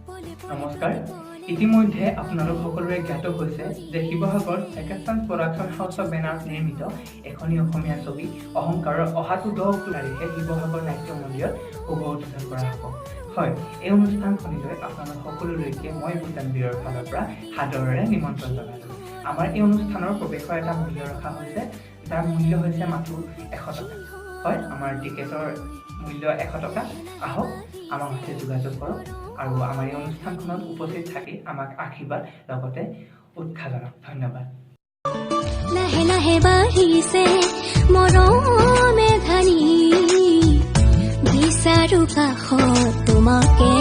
নমস্কাৰ। ইতিমধ্যে আপোনালোক সকলোৰে জ্ঞাত হৈছে যে শিৱসাগৰ ছেকেণ্ড প্ৰডাকশ্যন হাউচৰ বেনাৰত নিৰ্মিত এখনি অসমীয়া ছবি অহংকাৰৰ অহাটো 10 তাৰিখে শিৱসাগৰ নাট্য মন্দিৰত শুভ উদ্বোধন কৰা হ'ব। হয়, এই অনুষ্ঠানখনিলৈ আপোনালোক সকলোলৈকে মই ভূটানবীৰৰ ফালৰ পৰা সাদৰেৰে নিমন্ত্ৰণ জনালোঁ। আমাৰ এই অনুষ্ঠানৰ প্ৰৱেশৰ এটা মূল্য ৰখা হৈছে, যাৰ মূল্য হৈছে মাত্ৰ 100 টকা। হয়, আমাৰ টিকেটৰ মূল্য 100 টকা। আহক, আমাৰ সৈতে যোগাযোগ কৰক আৰু আমাৰ এই অনুষ্ঠানখনত উপস্থিত থাকি আমাক আশীৰ্বাদ লগতে উৎসাহ জনাওক। ধন্যবাদ। লাহে লাহে বাঢ়িছে মৰমে ধানি বিচাৰো কাষত তোমাকে